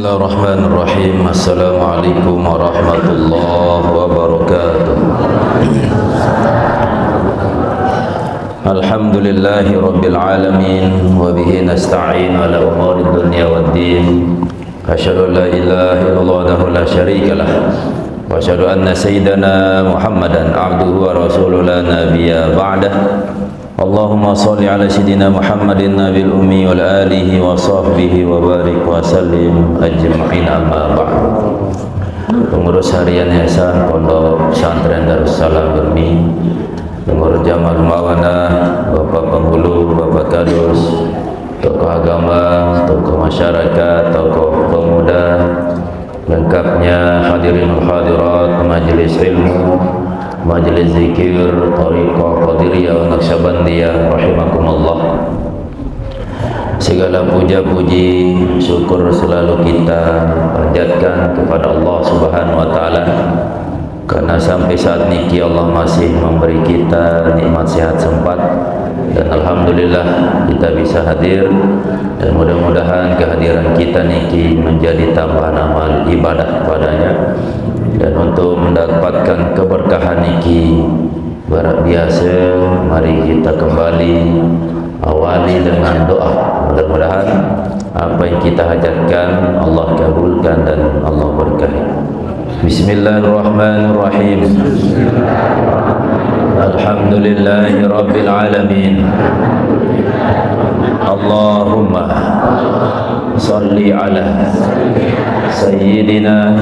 Bismillahirrahmanirrahim. Assalamualaikum warahmatullahi wabarakatuh. Alhamdulillahi rabbil alamin wa bihi nasta'in ala umuri dunya waddin. Asyhadu an la ilaha illallah wahdahu la syarika lah wa asyhadu anna sayyidana Muhammadan abduhu wa rasuluhu la nabiyya ba'dah. Allahumma salli ala sayyidina Muhammadin nabil ummi wal alihi wa sahbihi wa barik wa sallim ajma'in, amma ba'd. Pengurus harian Yayasan Pondok Pesantren Darussalam Germi, pengurus Jamaah Mawanah, Bapak Penghulu, Bapak Kadus, tokoh agama, tokoh masyarakat, tokoh pemuda, lengkapnya hadirin hadirat majelis ilmu, majelis zikir, Thariqah Qadiriyah wa Naqsyabandiyah rahimakumullah. Segala puja-puji syukur selalu kita panjatkan kepada Allah Subhanahu wa taala, karena sampai saat ini Allah masih memberi kita nikmat sehat sempat, dan alhamdulillah kita bisa hadir, dan mudah-mudahan kehadiran kita niki menjadi tambahan amal ibadah padanya, dan untuk mendapatkan keberkahan niki luar biasa, mari kita kembali awali dengan doa. Mudah-mudahan apa yang kita hajatkan Allah kabulkan dan Allah berkahi. Bismillahirrahmanirrahim. Alhamdulillahi rabbil alamin. Allahumma salli ala sayyidina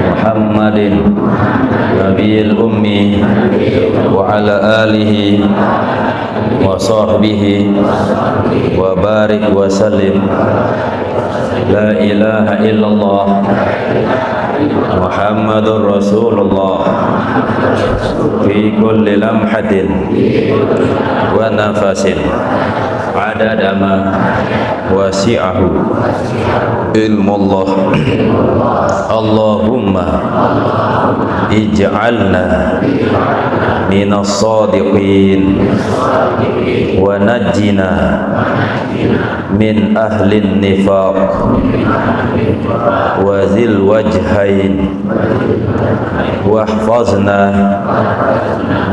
Muhammadin nabiyil ummi wa ala alihi wa sahbihi wa barik wa sallim. La ilaha illallah Muhammadur Rasulullah fi kulli lamhatin wa nafasin adada ma wasi'ahu ilmullah. Allahumma ij'alna minas sadiqin wa najjina min ahlin nifaq wa zil wajhain wahfazna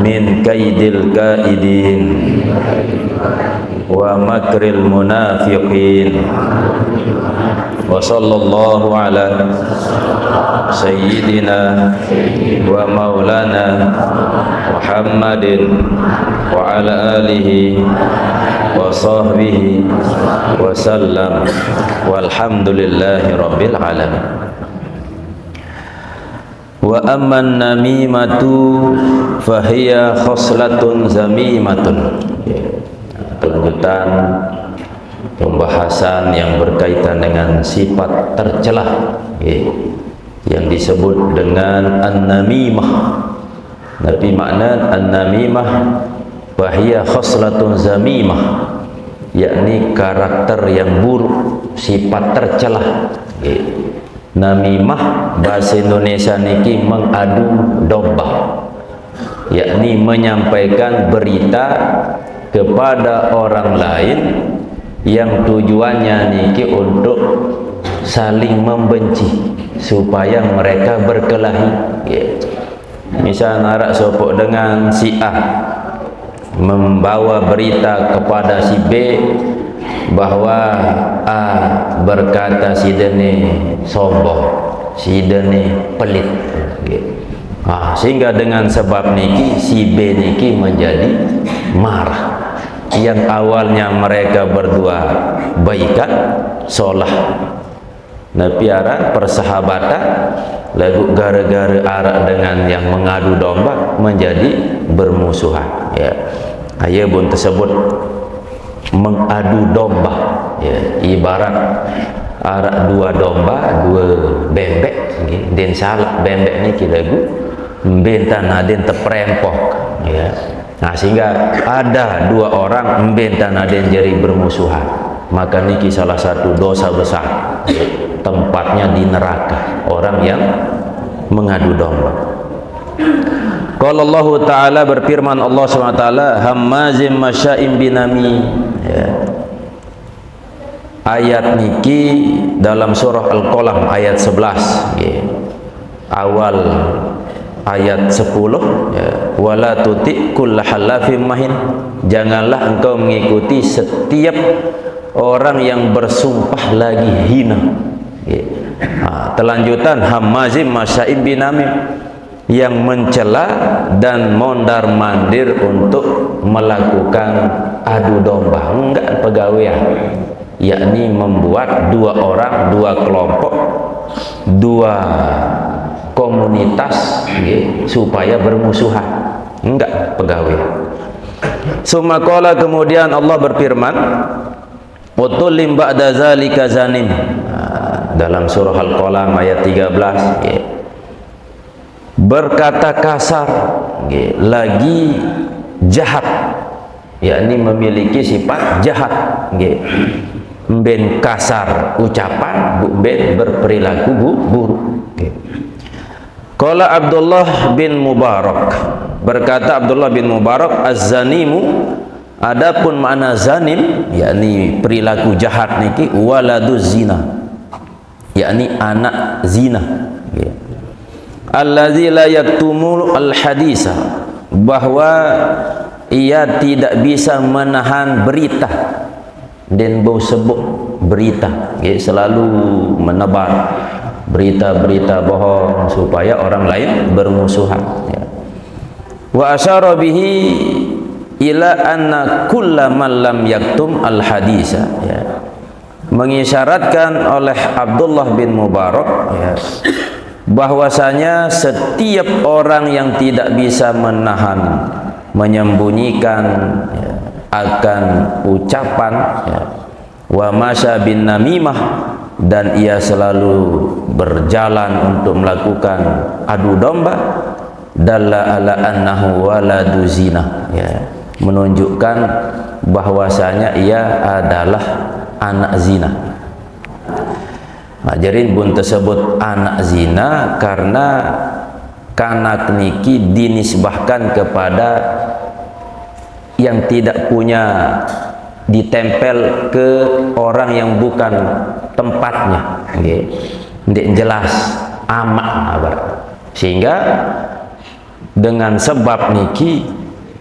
min kaidil kaidin wa makril munafiqin. Wa sallallahu ala sayyidina wa maulana Muhammadin wa ala alihi wa sahbihi wa sallam, walhamdulillahi rabbil alamin. Wa amman namimatu fahiya khoslatun zamimatun. Kelanjutan pembahasan yang berkaitan dengan sifat tercela yang disebut dengan an-namimah. Tapi makna an-namimah fahiya khoslatun zamimah, yakni karakter yang buruk, sifat tercela. Namimah bahasa Indonesia niki mengadu domba, yakni menyampaikan berita kepada orang lain yang tujuannya niki untuk saling membenci supaya mereka berkelahi. Misal narak sopok dengan si A membawa berita kepada si B bahwa A berkata si dene sombong, si dene pelit. Sehingga dengan sebab niki si B niki menjadi marah. Yang awalnya mereka berdua baikan, solah, napiara persahabatan, lalu gara-gara arak dengan yang mengadu domba menjadi bermusuhan. Ayat pun tersebut mengadu domba, ibarat arak dua domba, dua bebek, den salah bebek ni kita gu bentan aden terperempok. Sehingga ada dua orang bentan aden jadi bermusuhan, maka niki salah satu dosa besar, tempatnya di neraka orang yang mengadu domba. Qala Allah Ta'ala, berfirman Allah SWT, hammazim masya'im binami. Ayat niki dalam surah Al-Qalam ayat 11 ya. Awal ayat 10 ya. Wala tuti kulla halafim mahin, janganlah engkau mengikuti setiap orang yang bersumpah lagi hina ya. Telanjutan hamazim masya'im binamim, yang mencela dan mondar mandir untuk melakukan adu domba, enggak pegawai, yakni membuat dua orang, dua kelompok, dua komunitas ya, supaya bermusuhan, enggak pegawai. Sumakala, kemudian Allah berfirman, utulim ba'da zalika zanim, dalam surah Al-Qalam ayat 13 ya. Berkata kasar ya, lagi jahat, yakni memiliki sifat jahat ya. Ben kasar ucapan, ben berperilaku buruk ya. Qala Abdullah bin Mubarak, berkata Abdullah bin Mubarak, az-zanimu, adapun makna zanim yakni perilaku jahat niki, waladuz zina, yakni anak zina ya. Allazi la yaktumul al-hadisa, bahwa ia tidak bisa menahan berita dan bau sebut berita ya, selalu menebar berita-berita bohong supaya orang lain bermusuhan ya. Wa asyara bihi ila anna kullaman lam yaktum al-hadisa ya. Mengisyaratkan oleh Abdullah bin Mubarak ya, bahwasanya setiap orang yang tidak bisa menahan, menyembunyikan ya, akan ucapan ya, wa masya bin namimah, dan ia selalu berjalan untuk melakukan adu domba, dalla ala annahu waladu zina ya, menunjukkan bahwasanya ia adalah anak zina. Jadi bun tersebut anak zina karena kanak niki dinisbahkan kepada yang tidak punya, ditempel ke orang yang bukan tempatnya, tidak jelas amak, sehingga dengan sebab niki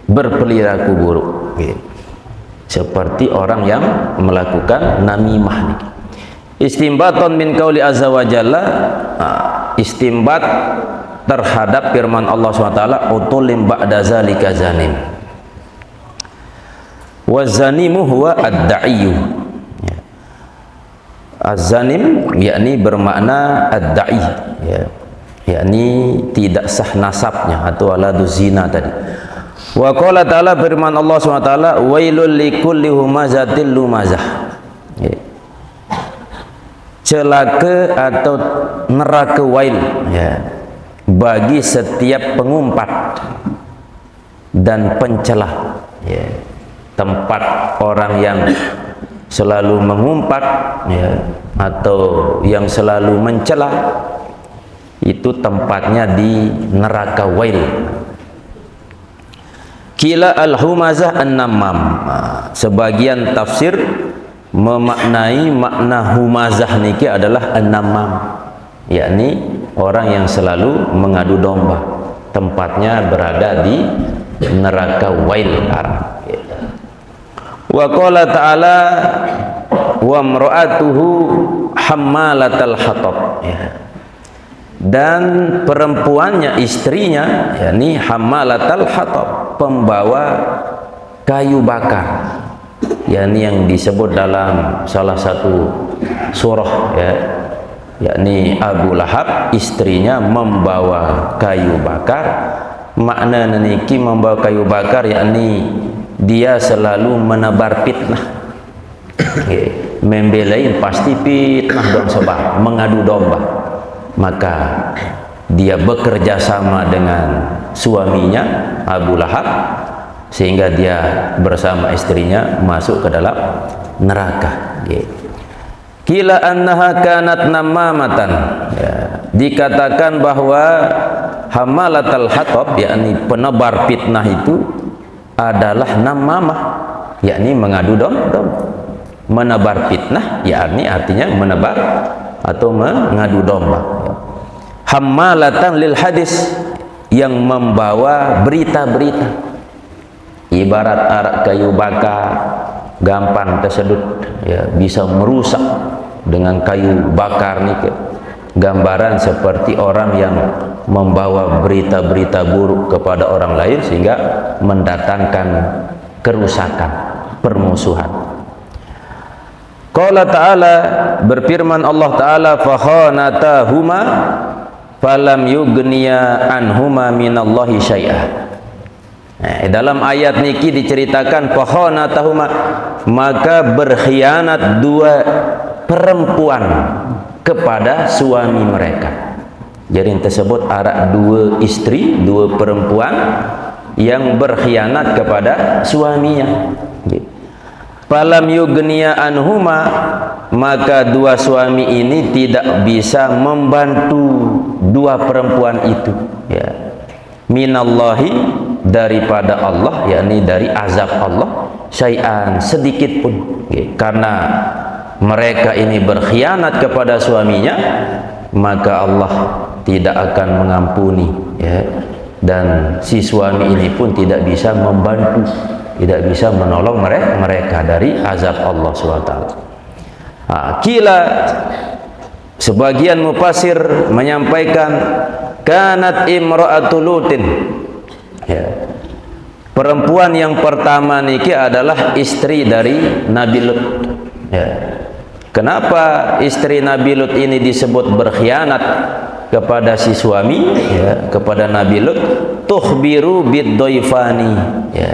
berperilaku buruk seperti orang yang melakukan namimah niki. Istimbaton min qauli azza wa jalla, istimbat terhadap firman Allah SWT, utulim ba'da zalika zanim. Wa zanimu huwa ad-da'iyu. Az-zanim yakni bermakna ad-da'i ya, yakni tidak sah nasabnya atau waladu zina tadi. Wa qala ta'ala, firman Allah SWT, wailul likulli humazatil lumazah ya. Celaka atau neraka wail ya, bagi setiap pengumpat dan pencelah ya. Tempat orang yang selalu mengumpat ya, atau yang selalu mencela, itu tempatnya di neraka wail. Kila al-humazah an-namam, sebagian tafsir memaknai makna humazah niki adalah an-namam, yakni orang yang selalu mengadu domba, tempatnya berada di neraka wail. Wa qala ta'ala wa imra'atuhu hammalatal hatab ya. Dan perempuannya, istrinya, yakni hammalatal hatab, pembawa kayu bakar, yakni yang disebut dalam salah satu surah ya, yakni Abu Lahab, istrinya membawa kayu bakar. Makna niki membawa kayu bakar yakni dia selalu menebar fitnah membelain pasti fitnah dan sebab mengadu domba, maka dia bekerja sama dengan suaminya Abu Lahab sehingga dia bersama istrinya masuk ke dalam neraka. Kila annaha kanat namamatan ya, dikatakan bahwa hamalatal hatab yakni penebar fitnah itu adalah namamah, yakni mengadu domba. menebar fitnah, yakni artinya menebar atau mengadu domba. Hammalatan lil hadis, yang membawa berita-berita, ibarat arak kayu bakar gampang tersedut, ya, bisa merusak dengan kayu bakar nih. Gambaran seperti orang yang membawa berita-berita buruk kepada orang lain sehingga mendatangkan kerusakan, permusuhan. Qala ta'ala, berfirman Allah Ta'ala, fakhanatahuma falam yugniya anhuma minallahi syai'ah. Dalam ayat niki diceritakan fakhanatahuma, maka berkhianat dua perempuan kepada suami mereka. Jadi yang tersebut ada dua istri, dua perempuan yang berkhianat kepada suaminya. Falam yugniya anhuma, maka dua suami ini tidak bisa membantu dua perempuan itu, ya, minallahi, daripada Allah, yakni dari azab Allah, syai'an, sedikit pun, ya. Karena mereka ini berkhianat kepada suaminya, maka Allah tidak akan mengampuni, ya. Dan si suami ini pun tidak bisa membantu, tidak bisa menolong mereka dari azab Allah SWT. Kila, sebagian mufassir menyampaikan, kanat imra'atul Lutin, ya, perempuan yang pertama niki adalah istri dari Nabi Lut, ya. Kenapa istri Nabi Lut ini disebut berkhianat kepada si suami, ya, kepada Nabi Lut? Tukhbiru bid-doifani, ya.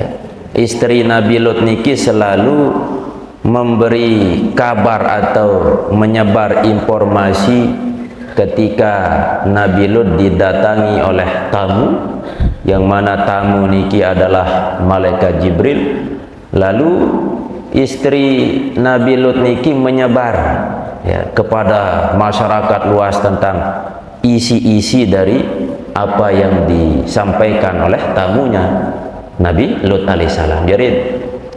Istri Nabi Lut niki selalu memberi kabar atau menyebar informasi ketika Nabi Lut didatangi oleh tamu, yang mana tamu niki adalah malaikat Jibril. Lalu istri Nabi Lut niki menyebar, ya, kepada masyarakat luas tentang isi-isi dari apa yang disampaikan oleh tamunya Nabi Lut alaihissalam. Jadi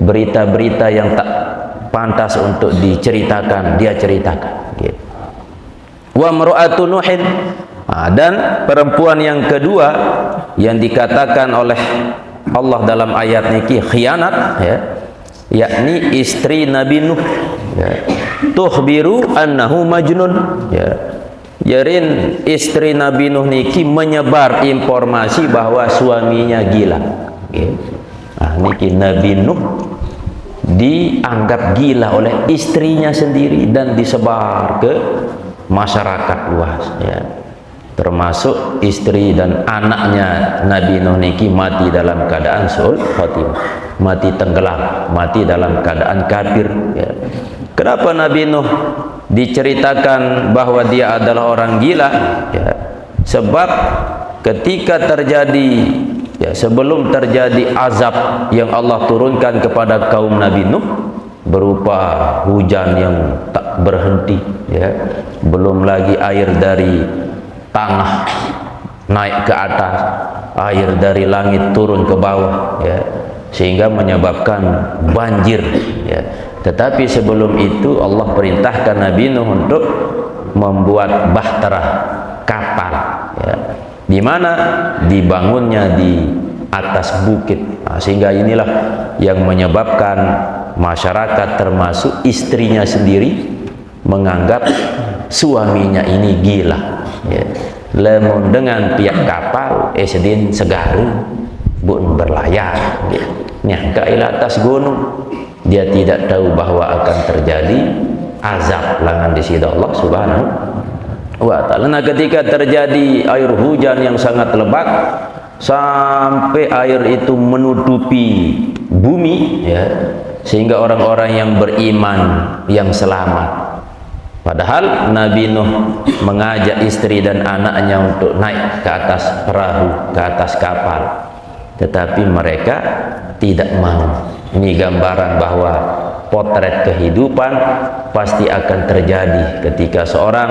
berita-berita yang tak pantas untuk diceritakan, dia ceritakan, gitu. Wa mar'atu Nuhin, dan perempuan yang kedua yang dikatakan oleh Allah dalam ayat niki khianat, ya, yakni istri Nabi Nuh, ya. Tukhbiru annahu majnun, ya. Yarin istri Nabi Nuh niki menyebar informasi bahwa suaminya gila, ya. Niki Nabi Nuh dianggap gila oleh istrinya sendiri dan disebar ke masyarakat luas, ya. Termasuk istri dan anaknya Nabi Nuh niki mati dalam keadaan su'ul khatimah, mati tenggelam, mati dalam keadaan kafir, ya. Kenapa Nabi Nuh diceritakan bahwa dia adalah orang gila, ya? Sebab ketika terjadi, ya, sebelum terjadi azab yang Allah turunkan kepada kaum Nabi Nuh berupa hujan yang tak berhenti, ya, belum lagi air dari tanah naik ke atas, air dari langit turun ke bawah, ya, sehingga menyebabkan banjir, ya. Tetapi sebelum itu Allah perintahkan Nabi Nuh untuk membuat bahtera, kapal, ya, di mana dibangunnya di atas bukit. Sehingga inilah yang menyebabkan masyarakat termasuk istrinya sendiri menganggap suaminya ini gila, ya. Lemun dengan pihak kapal sedin segaru bun berlayar, ya. Nyangka ila atas gunung, dia tidak tahu bahwa akan terjadi azab langan di sisi Allah Subhanahu wa ta'ala. Nah, ketika terjadi air hujan yang sangat lebat sampai air itu menutupi bumi, ya, sehingga orang-orang yang beriman yang selamat. Padahal Nabi Nuh mengajak istri dan anaknya untuk naik ke atas perahu, ke atas kapal, tetapi mereka tidak mau. Ini gambaran bahwa potret kehidupan pasti akan terjadi ketika seorang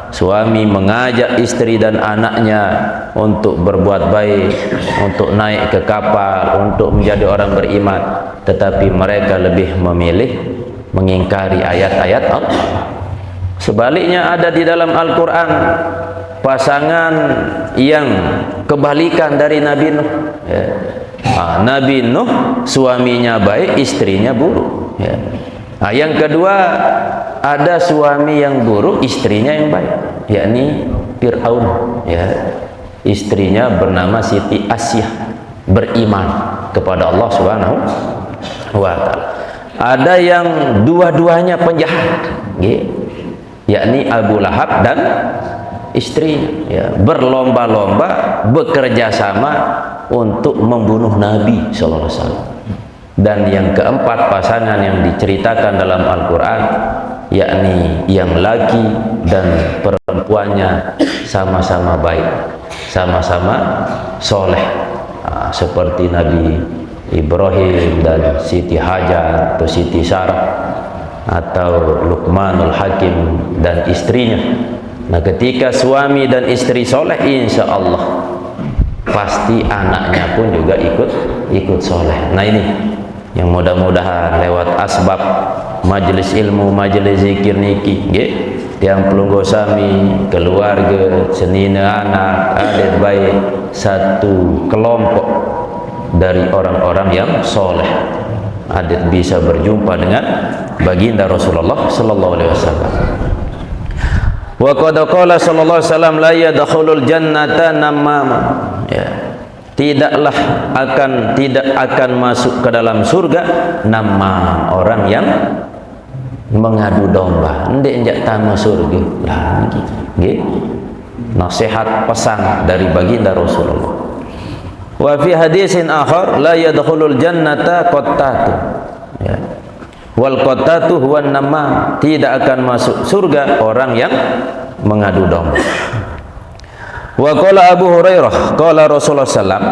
suami mengajak istri dan anaknya untuk berbuat baik, untuk naik ke kapal, untuk menjadi orang beriman, tetapi mereka lebih memilih mengingkari ayat-ayat Allah. Sebaliknya ada di dalam Al-Quran pasangan yang kebalikan dari Nabi Nuh, ya. Nabi Nuh suaminya baik, istrinya buruk, ya. Yang kedua ada suami yang buruk, istrinya yang baik, yakni Fir'aun, ya. Istrinya bernama Siti Asyah, beriman kepada Allah Subhanahu wa ta'ala. Ada yang dua-duanya penjahat, ya, yakni Abu Lahab dan istrinya, ya, berlomba-lomba bekerja sama untuk membunuh Nabi sallallahu alaihi wasallam. Dan yang keempat pasangan yang diceritakan dalam Al-Quran, yakni yang laki dan perempuannya sama-sama baik, sama-sama soleh, seperti Nabi Ibrahim dan Siti Hajar atau Siti Sarah, atau Luqmanul Hakim dan istrinya. Nah, ketika suami dan istri soleh, insya Allah pasti anaknya pun juga ikut soleh. Nah, ini yang mudah-mudahan lewat asbab majelis ilmu, majelis zikir niki, nggih, tiang pelunggu sami, keluarga, senina anak, adik baik, satu kelompok dari orang-orang yang soleh, adik bisa berjumpa dengan baginda Rasulullah sallallahu alaihi wasallam. Wa qad qala sallallahu alaihi wasallam la yadkhulul jannata namam, ya, tidak akan masuk ke dalam surga namam, orang yang mengadu domba. Ndek njak tamu surga lah nggih. Nasihat pesan dari baginda Rasulullah. Wa fi hadisin akhar la yadkhulul jannata qattatu, ya, wal qattatu huwa namam, tidak akan masuk surga orang yang mengadu domba. Wa qala Abu Hurairah qala Rasulullah sallam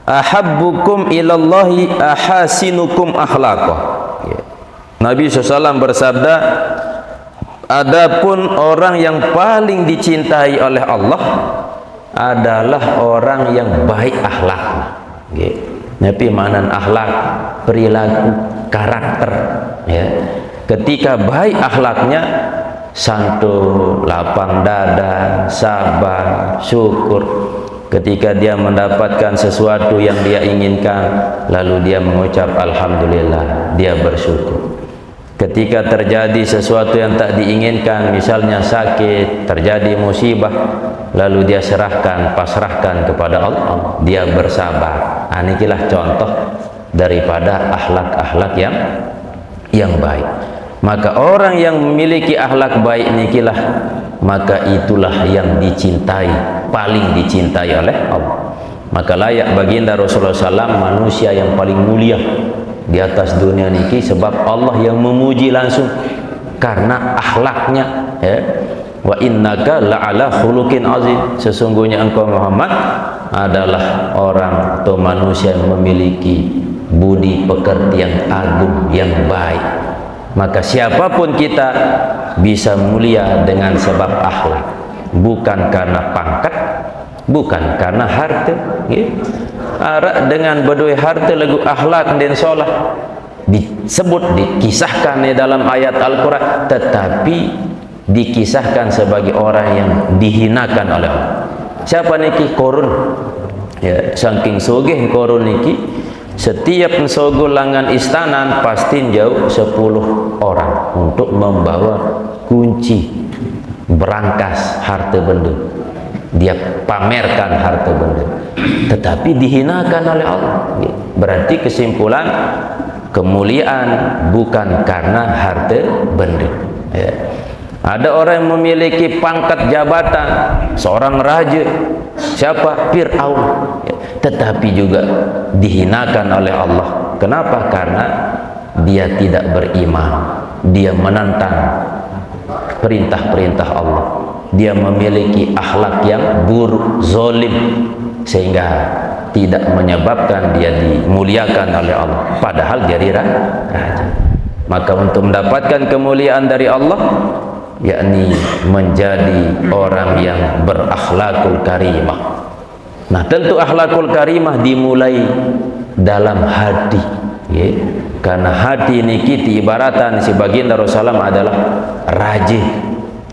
ahabbukum ilallahi ahasinukum akhlaqa, ya. Nabi SAW bersabda, adapun orang yang paling dicintai oleh Allah adalah orang yang baik akhlaknya, ya. Nabi manan akhlak, perilaku, karakter, ya. Ketika baik akhlaknya, santun, lapang dada, sabar, syukur. Ketika dia mendapatkan sesuatu yang dia inginkan, lalu dia mengucap alhamdulillah, dia bersyukur. Ketika terjadi sesuatu yang tak diinginkan, misalnya sakit, terjadi musibah, lalu dia pasrahkan kepada Allah, dia bersabar. Inilah contoh daripada akhlak-akhlak yang baik. Maka orang yang memiliki akhlak baik nikilah, maka itulah yang dicintai, paling dicintai oleh Allah. Maka layak baginda Rasulullah SAW manusia yang paling mulia di atas dunia niki, sebab Allah yang memuji langsung karena akhlaknya, ya. Wa innaka la'ala khuluqin azim, sesungguhnya engkau Muhammad adalah orang atau manusia yang memiliki budi pekerti yang agung, yang baik. Maka siapapun kita bisa mulia dengan sebab akhlak, bukan karena pangkat, bukan karena harta, ya. Arak dengan berdua harta lagu akhlak dan solah disebut, dikisahkan di dalam ayat Al-Quran, tetapi dikisahkan sebagai orang yang dihinakan oleh Allah. Siapa niki? Korun, ya, saking sugih korun niki, setiap nsogulangan istana pasti jauh 10 orang untuk membawa kunci berangkas harta benda. Dia pamerkan harta benda, tetapi dihinakan oleh Allah. Berarti kesimpulan, kemuliaan bukan karena harta benda, ya. Ada orang yang memiliki pangkat jabatan, seorang raja, siapa? Fir'aun, ya. Tetapi juga dihinakan oleh Allah. Kenapa? Karena dia tidak beriman, dia menentang perintah-perintah Allah, dia memiliki akhlak yang buruk, zalim, sehingga tidak menyebabkan dia dimuliakan oleh Allah, padahal dia raja. Maka untuk mendapatkan kemuliaan dari Allah, yakni menjadi orang yang berakhlakul karimah. Nah, tentu akhlakul karimah dimulai dalam hati, nggih. Karena hati niki ibaratan si baginda Rasulullah adalah raja.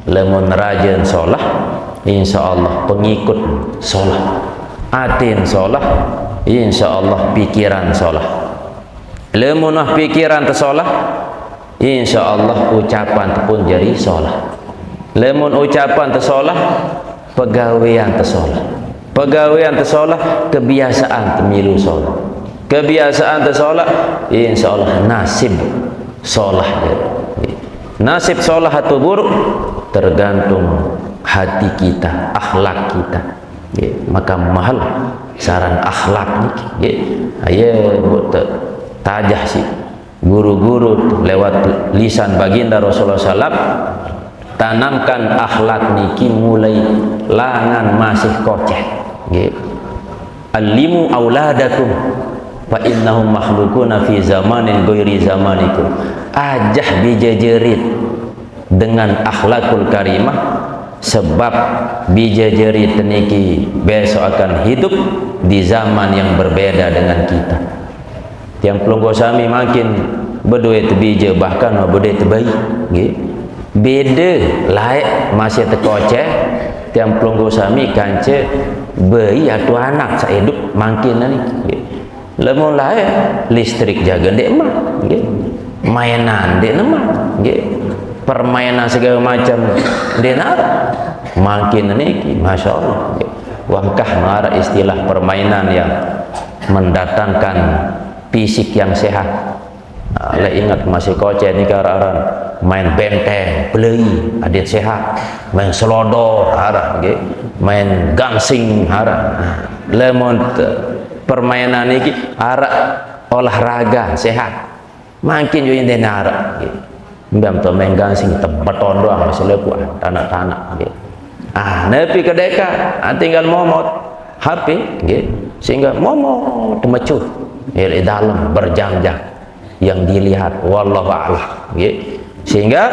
Lamun rajin solah, insyaallah pengikut solah. Atin solah, insyaallah pikiran solah. Lamun pikiran tersolah, insyaallah ucapan pun jadi solah. Lamun ucapan tersolah, pegawaian tersolah. Pegawaian tersolah, kebiasaan temilu solah. Kebiasaan tersolah, insyaallah nasib solah. Nasib solah atau buruk tergantung hati kita, akhlak kita. Maka mahal saran akhlak ni. Aye tajah sih guru-guru lewat lisan baginda Rasulullah SAW, tanamkan akhlak niki mulai langan masih koceh. Alimu auladakum fa innahum makhlukuna fi zamanin ghairi zamanikum. Ajah bijajerit dengan akhlakul karimah, sebab bijajerit niki besok akan hidup di zaman yang berbeda dengan kita. Yang pelunggu sami makin berduit bija, bahkan berduit baik, beda lain masih terkoceh. Yang pelunggu sami kance bayi atau anak saya hidup makin ni. Lemon lain listrik jaga dek mah, mainan dek nama, permainan segala macam dek nak makin ni, masya Allah. Wangkah marah istilah permainan yang mendatangkan fisik yang sehat. Lah ingat masih koceh ni kararan main benteng, beli adit sehat, main selodor harap, main gangsing harap. Lemon permainan ini harap olahraga sehat. Makin juga yang dengar. Mbak tu main gangsing beton doang masih lepuan tanah-tanah. Nepi ke deka tinggal momot HP, sehingga momot mecut di dalam berjam-jam yang dilihat wallahu a'lam, sehingga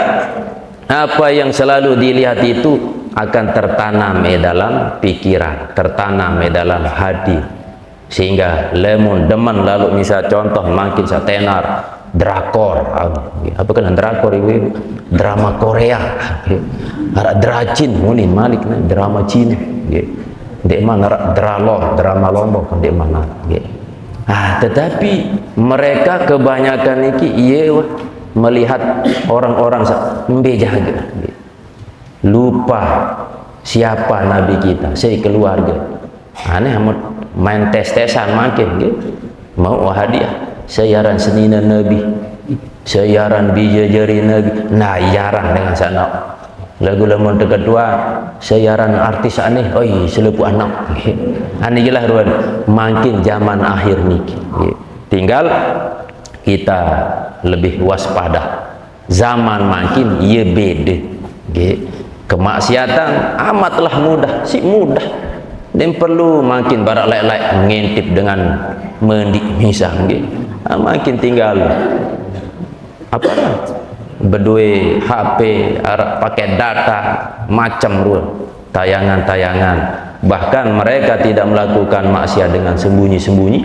apa yang selalu dilihat itu akan tertanam di dalam pikiran, tertanam di dalam hati, sehingga lemon demen lalu misal contoh makin satenar drakor, apa kan drakor itu drama Korea, dracin munin malik drama Cina, dek mana drama Lombok dek mana. Tetapi mereka kebanyakan ini melihat orang-orang membejaga, lupa siapa Nabi kita, saya keluarga. Aneh main tes-tesan makin, mau hadiah, siaran seninan Nabi, siaran bijajari Nabi, nah jarang dengan sana. Lagu lemon kedua siaran artis aneh, oi selepu anak. Aneh jelah ruan, makin zaman akhir ni. Tinggal kita lebih waspada. Zaman makin ia beda. Kemaksiatan amatlah mudah, si mudah. Dan perlu makin barak laik-laik mengintip dengan mendik misah. Makin tinggal apa? Berdua HP, pakai data macam ruang tayangan-tayangan. Bahkan mereka tidak melakukan maksiat dengan sembunyi-sembunyi,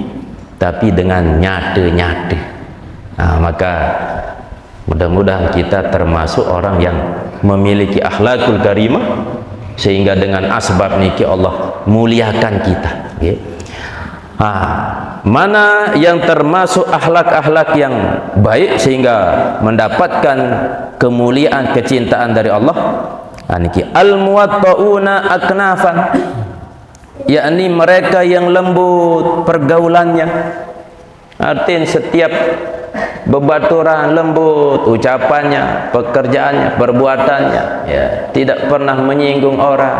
tapi dengan nyata-nyata. Maka mudah-mudahan kita termasuk orang yang memiliki akhlakul karimah, sehingga dengan asbab niki Allah muliakan kita. Mana yang termasuk akhlak-akhlak yang baik sehingga mendapatkan kemuliaan kecintaan dari Allah, niki al-muwatta'una aknafan, yakni mereka yang lembut pergaulannya. Artinya setiap bebaturan lembut ucapannya, pekerjaannya, perbuatannya, tidak pernah menyinggung orang.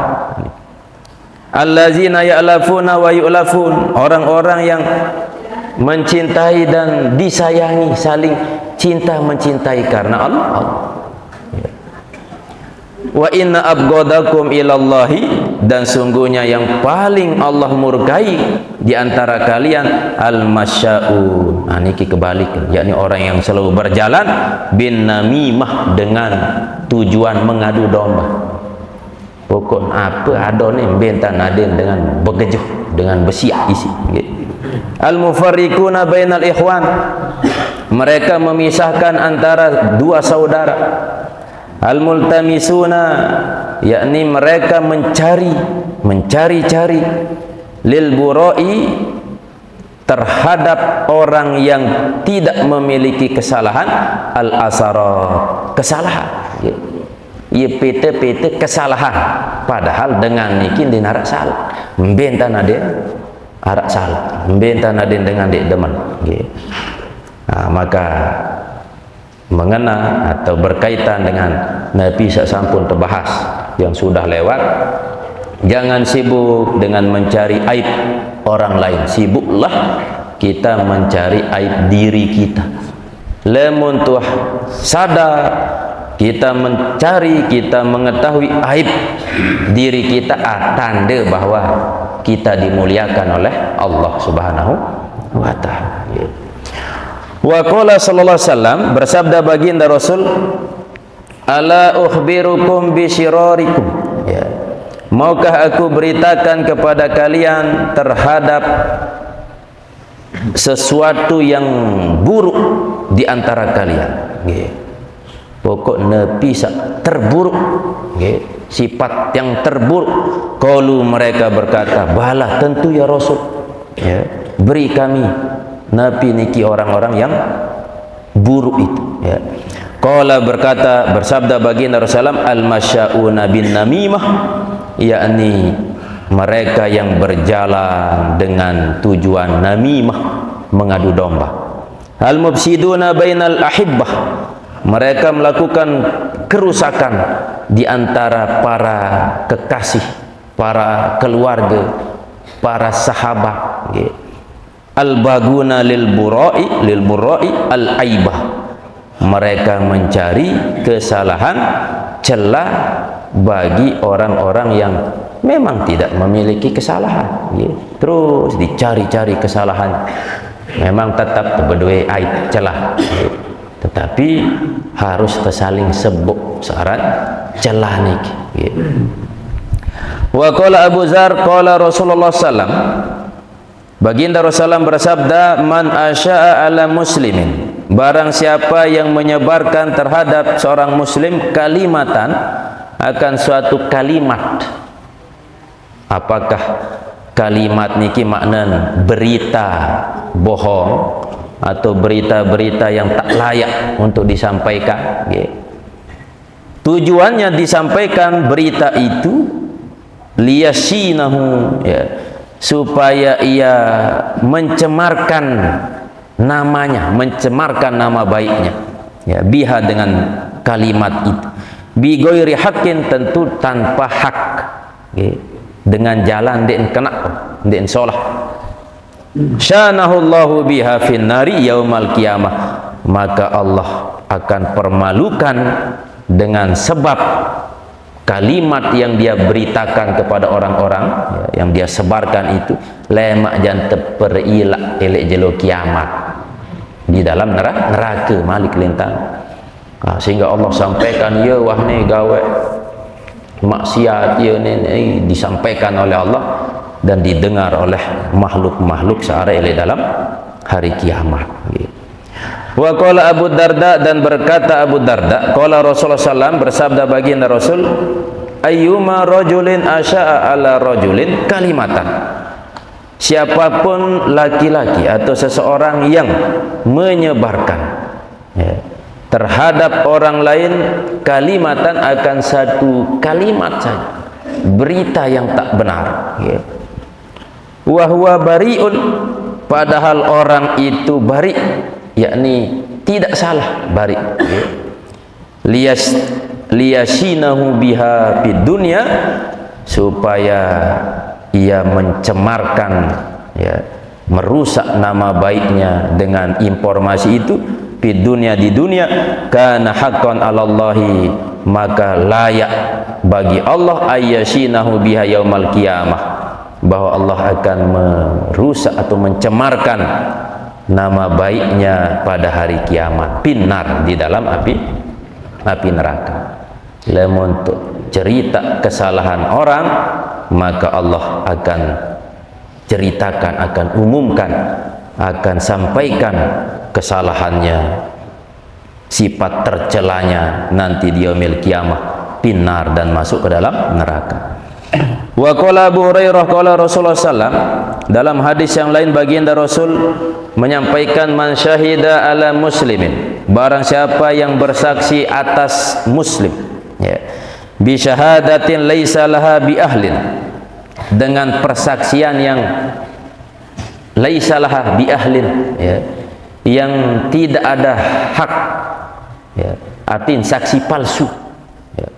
Allazina ya'lafuna wa yu'lafun, orang-orang yang mencintai dan disayangi, saling cinta mencintai karena Allah. Wa inna abghadakum ilallahi, dan sungguhnya yang paling Allah murkai di antara kalian al-masya'un. Niki kebalikan, yakni orang yang selalu berjalan bin namimah, dengan tujuan mengadu domba. Pokok apa ada ni bentan aden dengan begejuh, dengan besiak isi. Al-mufarriquna bainal ikhwan, mereka memisahkan antara dua saudara. Al-multamisuna, yakni mereka mencari-cari lil burai, terhadap orang yang tidak memiliki kesalahan, al-asara, kesalahan. Ia pete-pete kesalahan, padahal dengan niki dinarak salah. Mbenta nadin arak salah, mbenta nadin dengan dek deman. Nah, maka mengena atau berkaitan dengan Nabi sampun terbahas yang sudah lewat. Jangan sibuk dengan mencari aib orang lain, sibuklah kita mencari aib diri kita. Lemun tuah sadar kita mencari, kita mengetahui aib diri kita, tanda bahwa kita dimuliakan oleh Allah Subhanahu wa ta'ala. Wa qala sallallahu alaihi wasallam, bersabda baginda Rasul, ala ukhbirukum bi syirarikum, ya, maukah aku beritakan kepada kalian terhadap sesuatu yang buruk di antara kalian. Pokok Nabi terburuk, sifat yang terburuk. Qalu, mereka berkata, bala, tentu ya Rasul, ya, beri kami. Nabi niki orang-orang yang buruk itu, ya. Qala, berkata, bersabda baginda Rasulullah, al-masya'una bin namimah, yakni mereka yang berjalan dengan tujuan namimah, mengadu domba. Al-mufsiduna bainal ahibbah, mereka melakukan kerusakan di antara para kekasih, para keluarga, para sahabat. Al-baguna lil burai al-aibah, mereka mencari kesalahan, celah bagi orang-orang yang memang tidak memiliki kesalahan. Terus dicari-cari kesalahan, memang tetap berdua aib celah, tetapi harus tersaling sebut saran celah ni. Wa qala Abu Dzar qala Rasulullah sallam, baginda Rasulullah bersabda, man asya'a ala muslimin, barang siapa yang menyebarkan terhadap seorang muslim kalimatan, akan suatu kalimat. Apakah kalimat niki makna berita bohong atau berita-berita yang tak layak untuk disampaikan? Tujuannya disampaikan berita itu liyasinahu, ya, supaya ia mencemarkan namanya, mencemarkan nama baiknya, ya, biha, dengan kalimat itu, bi ghairi haqqin, tentu tanpa hak, dengan jalan den kena, den salah. Syanahullahu biha fin nari yaumal qiyamah, maka Allah akan permalukan dengan sebab kalimat yang dia beritakan kepada orang-orang, ya, yang dia sebarkan itu, lemak jan terperilak elek jelo kiamat di dalam neraka malik lintang. Sehingga Allah sampaikan, ya wah ni gawe maksiat ya ni, disampaikan oleh Allah dan didengar oleh makhluk-makhluk seara elek dalam hari kiamat. Wa qala Abu Darda, dan berkata Abu Darda, qala Rasulullah sallallahu, bersabda baginda Rasul, ayyuma rajulin asya'a ala rajulin kalimatan, siapapun laki-laki atau seseorang yang menyebarkan, ya, terhadap orang lain kalimatan, akan satu kalimat saja, berita yang tak benar, ya. Wa huwa bari'un, padahal orang itu bari, yakni tidak salah, bari, ya. Liyashinahu biha fid dunya, supaya ia mencemarkan, ya, merusak nama baiknya dengan informasi itu, fid dunya, di dunia, kana haqqan 'alallahi, maka layak bagi Allah ayyashinahu biha yaumal qiyamah, bahwa Allah akan merusak atau mencemarkan nama baiknya pada hari kiamat, pinar, di dalam api neraka. Lemon untuk cerita kesalahan orang, maka Allah akan ceritakan, akan umumkan, akan sampaikan kesalahannya, sifat tercelanya nanti di yaumil qiyamah, finnar, dan masuk ke dalam neraka. Wa qala Abu Hurairah qala Rasulullah sallam, dalam hadis yang lain baginda Rasul menyampaikan, man syahida ala muslimin, barang siapa yang bersaksi atas muslim, ya, bi syahadatin laisa laha bi ahlin, dengan persaksian yang laisa laha bi ahlin, ya, yang tidak ada hak, ya, artinya saksi palsu, ya.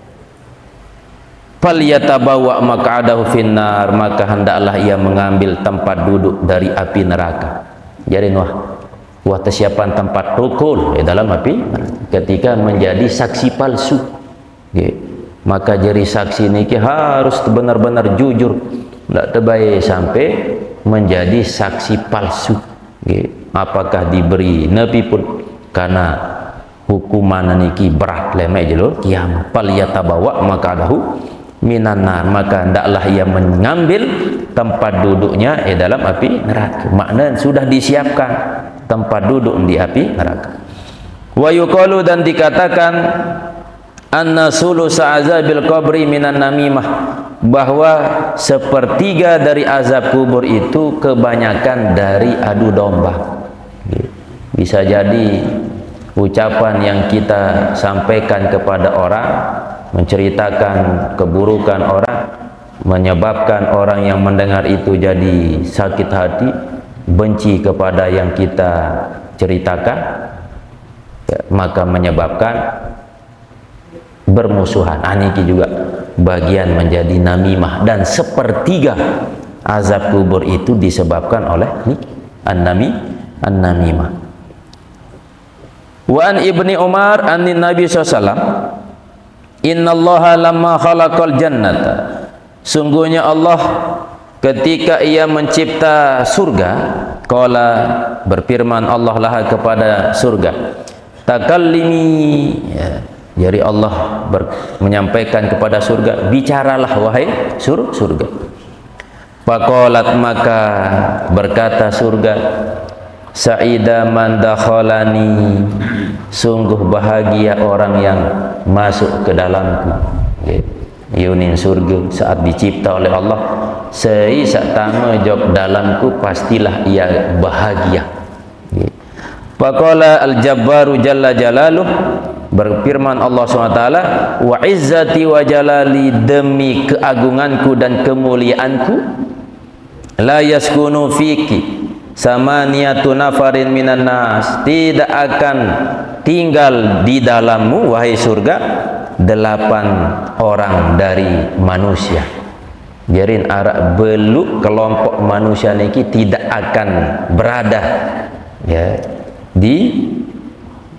Falyatabawa maq'adahu finnar, maka hendaklah ia mengambil tempat duduk dari api neraka. Jadi wah tersiapan tempat tukul dalam api ketika menjadi saksi palsu, ya. Maka jadi saksi ini harus benar-benar jujur, tidak terbaik sampai menjadi saksi palsu, ya. Apakah diberi nabi pun, karena hukuman niki berat lemah jelo kiamat. Falyatabawa maq'adahu minan nar, maka hendaklah ia mengambil tempat duduknya dalam api neraka. Makna sudah disiapkan tempat duduk di api neraka. Wa yuqalu, dan dikatakan, anna sulusa azabil qabri minan namimah, bahwa sepertiga dari azab kubur itu kebanyakan dari adu domba. Bisa jadi ucapan yang kita sampaikan kepada orang, menceritakan keburukan orang, menyebabkan orang yang mendengar itu jadi sakit hati, benci kepada yang kita ceritakan, ya, maka menyebabkan bermusuhan. Ini juga bagian menjadi namimah, dan sepertiga azab kubur itu disebabkan oleh an-namimah. Wa an Ibni Umar anin Nabi SAW, innallaha lamma khalaqal jannata, sungguhnya Allah ketika ia mencipta surga, qala, berfirman Allah laha kepada surga, takallimi, ya, jadi Allah menyampaikan kepada surga, bicaralah wahai surga. Faqalat, maka berkata surga, sa'ida man dakhalani, sungguh bahagia orang yang masuk ke dalamku. Yunin surga saat dicipta oleh Allah, seisa tama jok dalamku, pastilah ia bahagia. Faqala al-jabbaru jalla jalaluh, berfirman Allah SWT, wa izzati wa jalali, demi keagunganku dan kemuliaanku, la yaskunu fiki samaniyatu nafarin minan nas, tidak akan tinggal di dalammu wahai surga 8 orang dari manusia. Jadi arah beluk kelompok manusia niki tidak akan berada, ya, di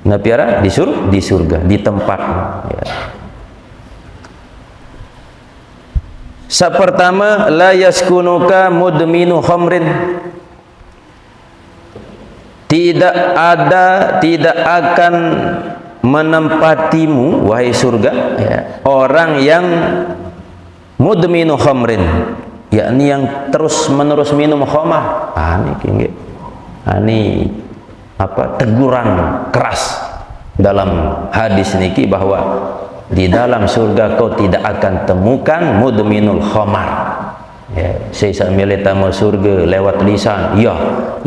napiara di surga, di tempat, ya. Pertama, la yaskunuka mudminu khamrin, tidak akan menempatimu wahai surga, ya, orang yang mudminu khamrin, yakni yang terus menerus minum khamar. Ini apa, teguran keras dalam hadis niki, bahwa di dalam surga kau tidak akan temukan mudminul khamar, ya. Saya milih tamu surga lewat lisan, ya,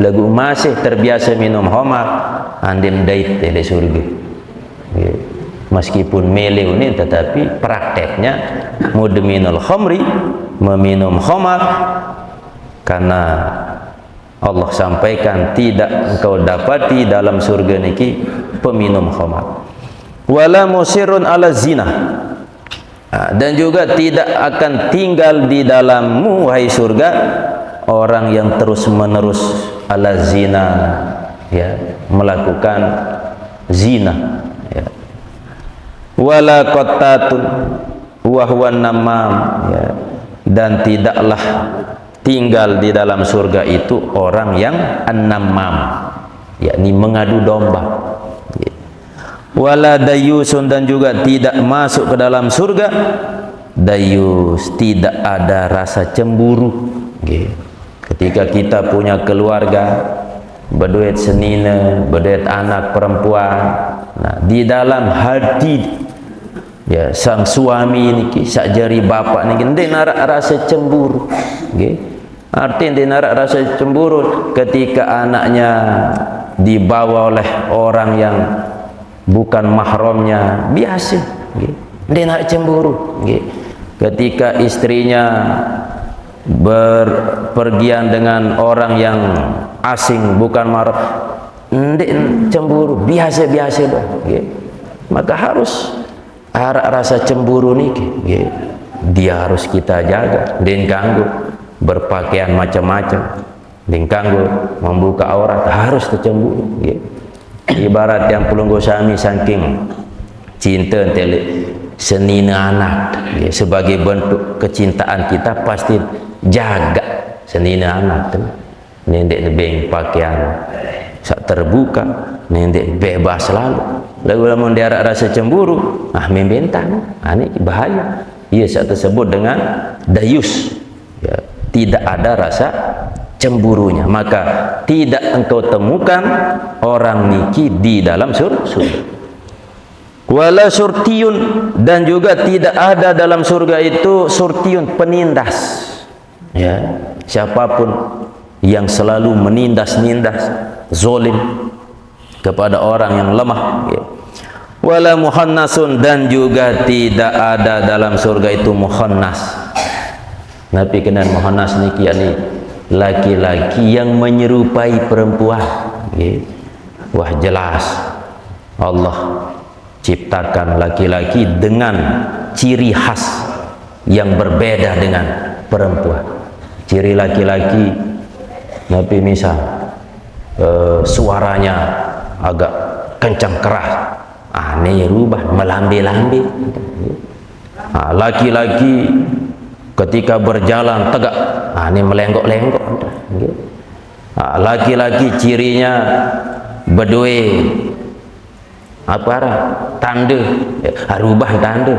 lagu masih terbiasa minum khamar, andin dait di surga, ya. Meskipun milih ini, tetapi prakteknya mudminul khamri, meminum khamar, karena Allah sampaikan tidak engkau dapati dalam surga niki peminum khamar. Wala musirun ala zina, dan juga tidak akan tinggal di dalammu wahai surga orang yang terus menerus ala zina, ya, melakukan zina, ya. Wala qattatun wa huwa namam, ya, dan tidaklah tinggal di dalam surga itu orang yang an-namam, yakni mengadu domba. Wala dayusun, dan juga tidak masuk ke dalam surga dayus, tidak ada rasa cemburu. Jika kita punya keluarga, berduit senina, berduit anak perempuan, nah, di dalam hati ya sang suami niki, sak jari bapak niki dia narak rasa cemburu, okay? Artinya dia narak rasa cemburu ketika anaknya dibawa oleh orang yang bukan mahramnya, biasa, okay? Dia narak cemburu, okay? Ketika istrinya berpergian dengan orang yang asing bukan mahram, dia cemburu, biasa-biasa, okay? Maka harus rasa cemburu ni, okay? Dia harus kita jaga. Dia ganggu berpakaian macam-macam, dia ganggu membuka aurat, harus tercemburu, okay? Ibarat yang pelunggu sami saking cinta senina anak, okay? Sebagai bentuk kecintaan kita pasti jaga senina anak tu. Nendek lebih pakaian sak terbuka, nendek bebas selalu. Lalu lamun dia rasa cemburu, membentang, ini bahaya. Ia sak tersebut dengan dayus, ya, tidak ada rasa cemburunya. Maka tidak engkau temukan orang niki di dalam surga. Wala surtiyun, dan juga tidak ada dalam surga itu surtiyun, penindas. Ya, siapapun yang selalu menindas-nindas, zolim kepada orang yang lemah, ya. Wala muhannasun, dan juga tidak ada dalam surga itu muhannas. Nabi kenal muhannas niki, yakni laki-laki yang menyerupai perempuan, ya. Wah, jelas Allah ciptakan laki-laki dengan ciri khas yang berbeda dengan perempuan. Ciri laki-laki, Nabi misal suaranya agak kencang keras, ini rubah melambai-lambai. Laki-laki ketika berjalan tegak, ini melenggok-lenggok. Laki-laki cirinya berdua tanda, rubah tanda,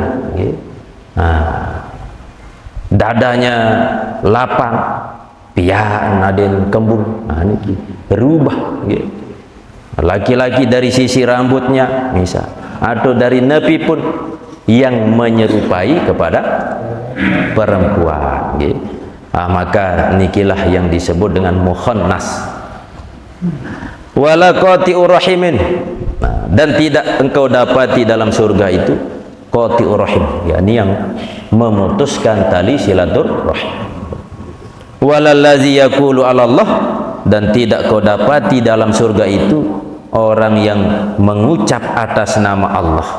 dadanya lapang, pian aden kembung, ini berubah. Laki-laki dari sisi rambutnya misal, atau dari nepi pun yang menyerupai kepada perempuan, maka nikilah yang disebut dengan muhannas. Wala qati'ur rahimin, dan tidak engkau dapati dalam surga itu qati'ur rahim, yakni yang memutuskan tali silaturahim. Walallazi yaqulu 'ala Allah, dan tidak kau dapati dalam surga itu orang yang mengucap atas nama Allah,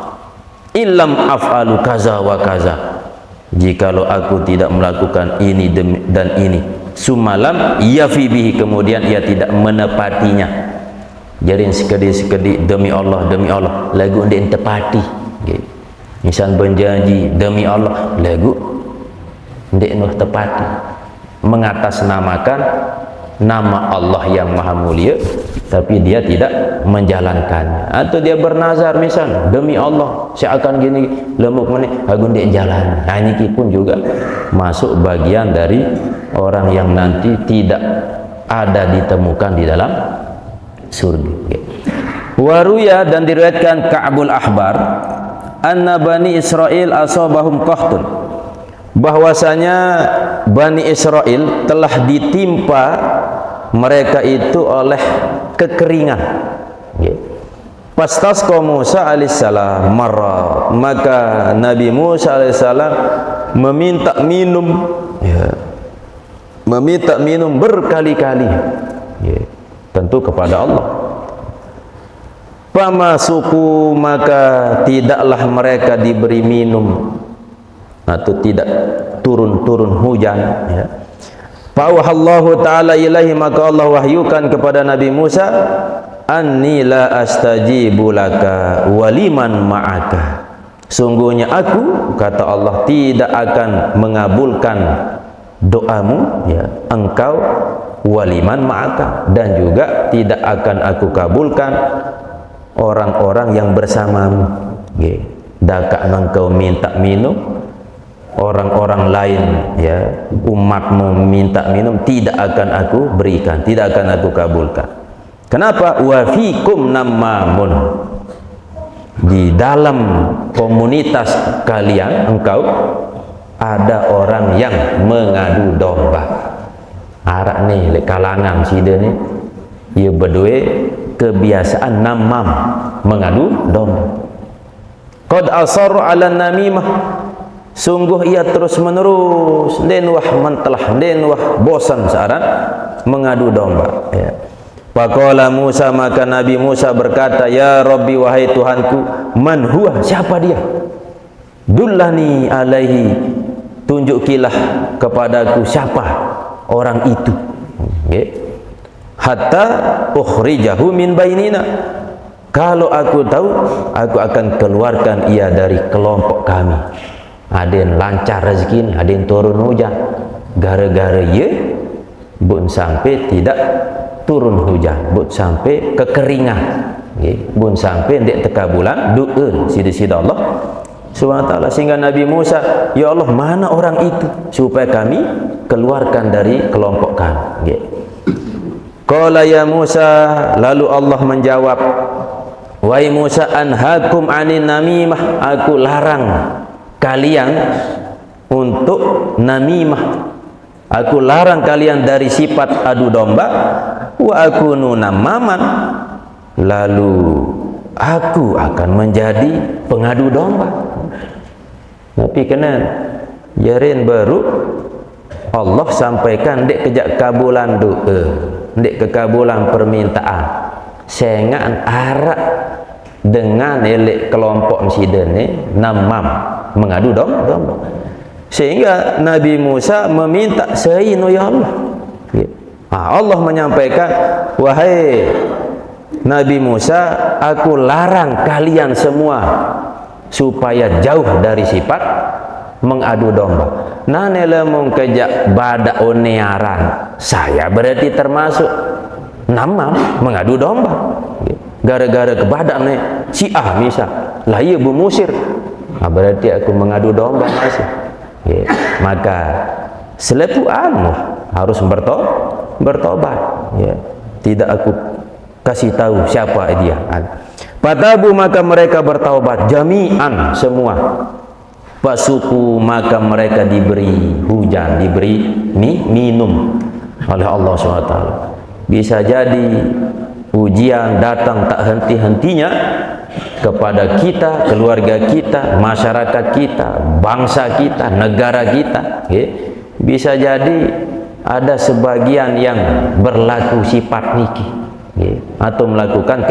illam af'alu kaza wa kaza, jikalau aku tidak melakukan ini dan ini, sumalam yafi bihi, kemudian ia tidak menepatinya. Jadi sekedi-sekedi demi Allah lagu ndek tepati, okay. Misal berjanji demi Allah, lagu ndek noh tepati, mengatasnamakan nama Allah yang maha mulia tapi dia tidak menjalankannya. Atau dia bernazar misal, demi Allah saya akan gini, lemuk menit aku ndek jalan. Ini pun juga masuk bagian dari orang yang nanti tidak ada ditemukan di dalam surga. Waruya, dan diriwayatkan Ka'bul Ahbar, anna Bani Israel asabahum qahtun, bahwasanya Bani Israel telah ditimpa mereka itu oleh kekeringan. Pastasqa Musa alaihissalam marra, maka Nabi Musa alaihissalam meminta minum, meminta minum berkali-kali, tentu kepada Allah. Pamasuku, maka tidaklah mereka diberi minum atau tidak turun hujan, ya. Fa'awahallahu ta'ala ilaihi, maka Allah wahyukan kepada Nabi Musa, anni la astajibu laka waliman ma'aka, sungguhnya aku, kata Allah, tidak akan mengabulkan doamu, ya, engkau, waliman ma'aka, dan juga tidak akan aku kabulkan orang-orang yang bersamamu. Dakak engkau minta minum, orang-orang lain, ya, umatmu minta minum, tidak akan aku berikan, tidak akan aku kabulkan. Kenapa? Wa fikum nammamun, di dalam komunitas kalian, engkau ada orang yang mengadu domba. Arak ni kalangan sida ni, ia berdua kebiasaan namam, mengadu domba. Qad asarru ala namimah, sungguh ia terus menerus den wah mentelah, den wah bosan searan mengadu domba, ya. Faqala Musa, maka Nabi Musa berkata, ya Rabbi, wahai Tuhanku, man huwa, siapa dia? Dullani alaihi, tunjukilah kepadaku siapa orang itu, ya. Hatta ukhrijahu min bainina, kalau aku tahu, aku akan keluarkan ia dari kelompok kami. Ada yang lancar rezeki ni, ada yang turun hujan, gara-gara ia bun sampai tidak turun hujan, bun sampai kekeringan, okay. Bun sampai dek teka bulan doa sida-sida Allah Subhanahu wa taala, sehingga Nabi Musa, ya Allah, mana orang itu supaya kami keluarkan dari kelompok kami, okay. Qala ya Musa, lalu Allah menjawab, wahai Musa, anhakum anin namimah, aku larang kalian untuk namimah, aku larang kalian dari sifat adu domba. Wa akunu namaman, lalu aku akan menjadi pengadu domba. Tapi kena jarin baru Allah sampaikan dek kejak kabulan doa, dek kekabulan permintaan, sengan arak dengan elek kelompok msiden ni namam, mengadu domba. Sehingga Nabi Musa meminta seino, ya Allah, ya. Allah menyampaikan, wahai Nabi Musa, aku larang kalian semua supaya jauh dari sifat mengadu domba. Nane lemong kejak badak onearan, saya berarti termasuk namam, mengadu domba, ya. Gara-gara kebadak ni Syiah misal, lah ia bermusir, berarti aku mengadu domba masih, ya. Maka selepuanmu harus bertobat, ya. Tidak aku kasih tahu siapa dia. Fatabu, maka mereka bertaubat jami'an, semua. Fasuku, maka mereka diberi hujan, diberi minum oleh Allah SWT. Bisa jadi ujian datang tak henti-hentinya kepada kita, keluarga kita, masyarakat kita, bangsa kita, negara kita, ya. Bisa jadi ada sebagian yang berlaku sifat niki, ya, atau melakukan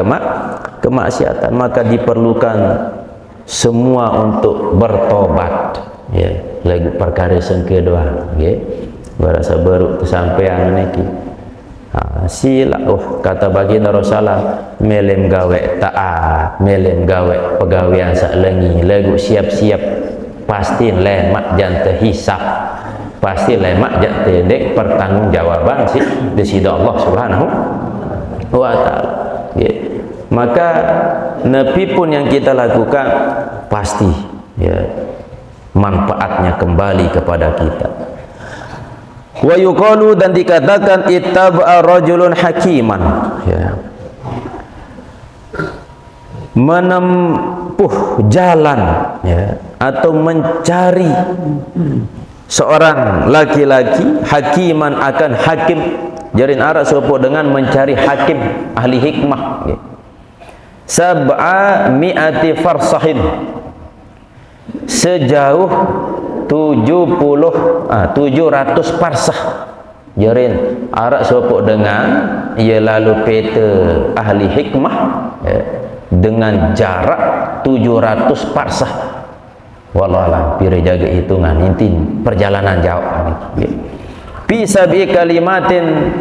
kemaksiatan, maka diperlukan semua untuk bertobat, ya. Lagi perkara yang kedua, ya, berasa baru kesampaian niki. Sila kata baginda Rasulullah, melem gawe taat, melem gawe pegawaian salengi, lagu siap-siap pasti lemak jan terhisap, pasti lemak jan tedek pertanggungjawaban si di sisi Allah Subhanahu wa taala, ya. Maka nepi pun yang kita lakukan pasti, ya, manfaatnya kembali kepada kita. Wa yuqalu, dan dikatakan, ittaba'a rajulun hakiman, ya, menempuh jalan, ya, atau mencari seorang laki-laki hakiman, akan hakim. Jarin Arab sopo dengan mencari hakim ahli hikmah, ya. Sab'a mi'ati farsahin, sejauh 700 parsah. Jarin Arab sopok dengan ia lalu peta ahli hikmah, ya, dengan jarak 700 parsah. Wallahualam, pira jaga hitungan intin perjalanan jauh, ya. Pisabi kalimatin,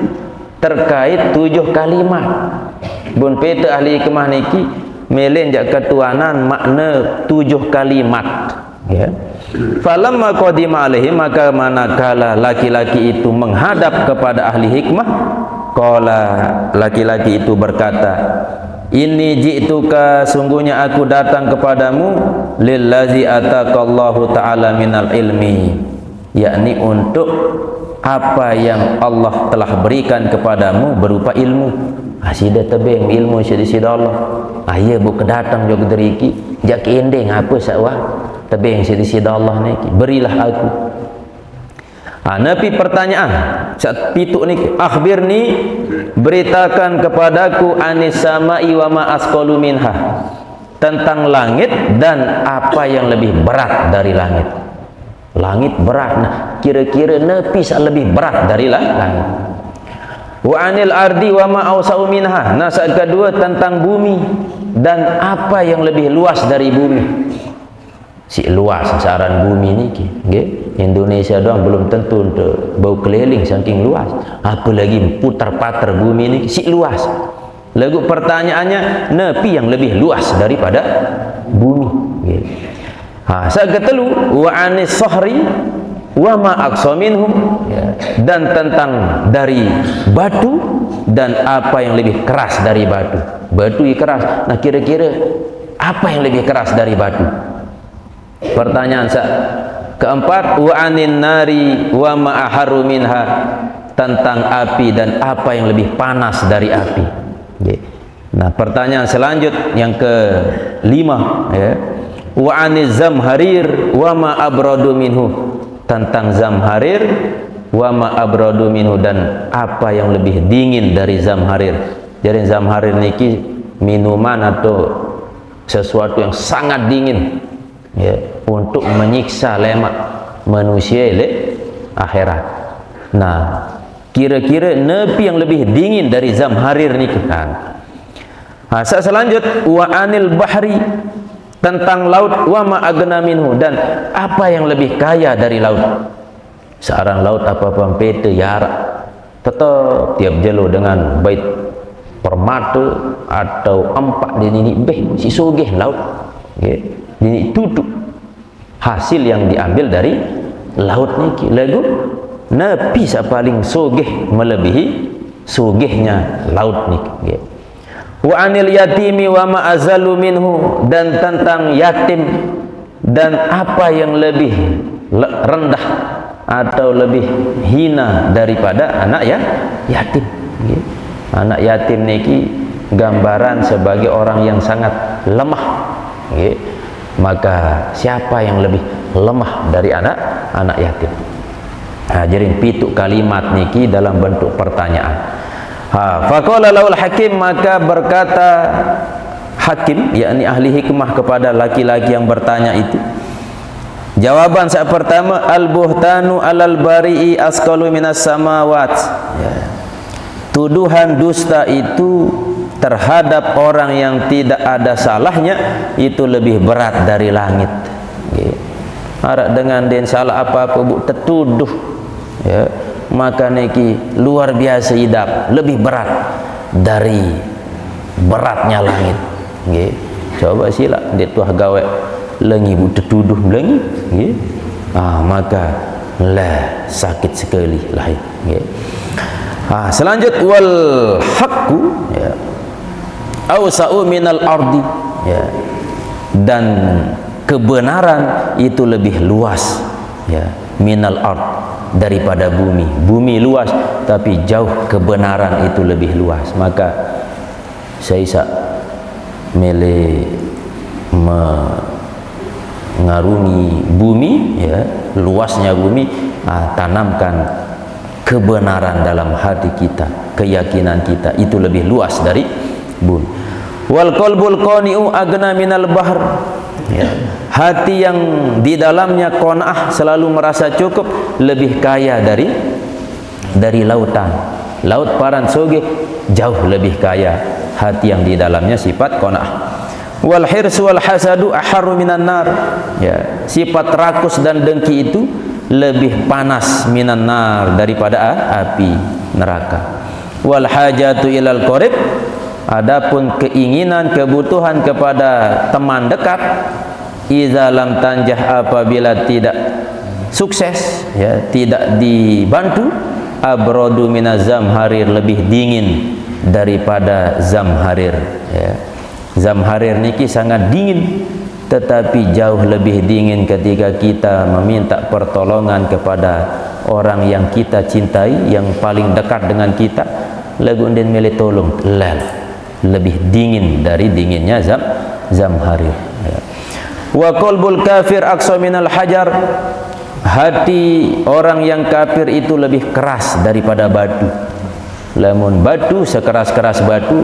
terkait 7 kalimat. Bun peta ahli hikmah niki melen jak ketuanan makna 7 kalimat, ya. Falamma qadima alaihi, maka manakala laki-laki itu menghadap kepada ahli hikmah, qala, laki-laki itu berkata, inni ji'tuka, sungguhnya aku datang kepadamu, lillazi ataqallahu ta'ala minal ilmi, yakni untuk apa yang Allah telah berikan kepadamu berupa ilmu. Sida tebing ilmu sida Allah. Ya buka datang juga deriki jak ending apa sawah tebing sida Allah ni, berilah aku. Nabi pertanyaan saat pituk ni, akhbirni, beritakan kepadaku, anis sama'i wa ma asqalu minha, tentang langit dan apa yang lebih berat dari langit. Langit berat, nah kira-kira Nabi lebih berat dari langit. Wa anil ardi wa ma awsa'u minha, nah saat kedua tentang bumi dan apa yang lebih luas dari bumi. Si luas sasaran bumi ni okay? Indonesia doang belum tentu untuk bau keliling saking luas, apalagi putar-patar bumi ni si luas. Lagu pertanyaannya, Nabi yang lebih luas daripada bumi. Okay? Saat ketelu, wa anis sahri wa ma aqsa minhu, dan tentang dari batu dan apa yang lebih keras dari batu. Batu yang keras, nah kira-kira apa yang lebih keras dari batu? Pertanyaan keempat, wa anin nari wa ma aharu minha, tentang api dan apa yang lebih panas dari api. Nah pertanyaan selanjut yang kelima, wa aniz zamharir wa ma abradu minhu, tentang zamharir wa ma abradu minhu, dan apa yang lebih dingin dari zamharir. Jadi zamharir niki minuman atau sesuatu yang sangat dingin, untuk menyiksa lemak manusia akhirat. Nah kira-kira Nabi yang lebih dingin dari zamharir ni kan. Selanjut, wa anil bahri, tentang laut, wa ma agna minhu, dan apa yang lebih kaya dari laut. Seorang laut apa-apa pete yarak tetap tiap jelo dengan bait permata atau empat di ini si sugih laut. Ini tutup hasil yang diambil dari laut ni. Lagu Nabi paling sugih melebihi sugihnya laut ni. Wa anil yatimi wa ma azalu minhu, dan tentang yatim dan apa yang lebih rendah atau lebih hina daripada anak yatim. Anak yatim niki gambaran sebagai orang yang sangat lemah. Maka siapa yang lebih lemah dari anak yatim? Jadi pituk kalimat niki dalam bentuk pertanyaan. Faqala laul hakim, maka berkata hakim, yakni ahli hikmah kepada laki-laki yang bertanya itu, jawaban saat pertama, al buhtanu alal bari'i asqalu minas samawat. Tuduhan dusta itu terhadap orang yang tidak ada salahnya itu lebih berat dari langit. Harap dengan den salah apa-apa bu tertuduh, maka niki luar biasa idap, lebih berat dari beratnya langit. Coba sila dia tuah gawe lengi bu tertuduh lengi, maka lah sakit sekali lah. Selanjut, wal haqqu awsa'u minal ardi, dan kebenaran itu lebih luas minal ard, daripada bumi. Bumi luas tapi jauh kebenaran itu lebih luas. Maka saya mele mengarungi bumi, luasnya bumi, tanamkan kebenaran dalam hati kita, keyakinan kita itu lebih luas dari bumi. Wal qalbul qani'u agna minal bahr, hati yang di dalamnya qanaah, selalu merasa cukup, lebih kaya dari lautan. Laut paran soge jauh lebih kaya hati yang di dalamnya sifat qanaah. Wal hirsu wal hasadu aharru minan nar, sifat rakus dan dengki itu lebih panas minan nar, daripada api neraka. Wal hajatu ilal qarib, adapun keinginan, kebutuhan kepada teman dekat, iza lam tanjah, apabila tidak sukses, tidak dibantu, abradu minaz zamharir, lebih dingin daripada zamharir, ya. Zamharir niki sangat dingin, tetapi jauh lebih dingin ketika kita meminta pertolongan kepada orang yang kita cintai, yang paling dekat dengan kita, lagu den mele tolong, lebih dingin dari dinginnya zamharir, ya. Wa qalbul kafir aqsa minal hajar, hati orang yang kafir itu lebih keras daripada batu. Lamun batu, sekeras-keras batu,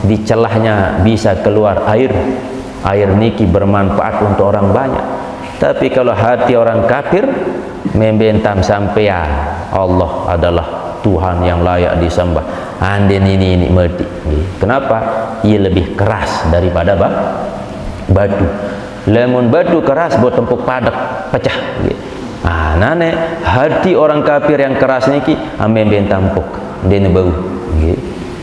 di celahnya bisa keluar air. Air niki bermanfaat untuk orang banyak. Tapi kalau hati orang kafir membentam sampai ya Allah adalah Tuhan yang layak disembah, anden ini mati. Kenapa? Ia lebih keras daripada batu. Lamun batu keras buat tempuk padak pecah. Nane hati orang kafir yang keras niki amben tampuk dene bau.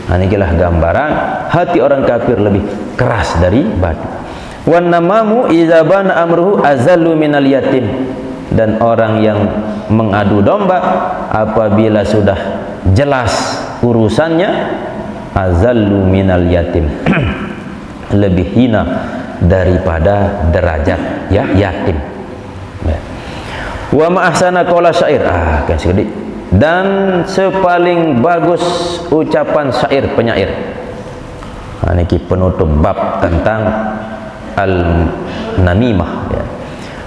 Inilah gambaran hati orang kafir lebih keras dari batu. Wan namamu idza bana amruhu azallu minal yatim, dan orang yang mengadu domba apabila sudah jelas urusannya azallu minal yatim lebih hina daripada derajat ya yatim. Wa ma ahsana qala syair, kan sedikit, dan sepaling bagus ucapan syair penyair. Niki penutup bab tentang al-namimah, ya.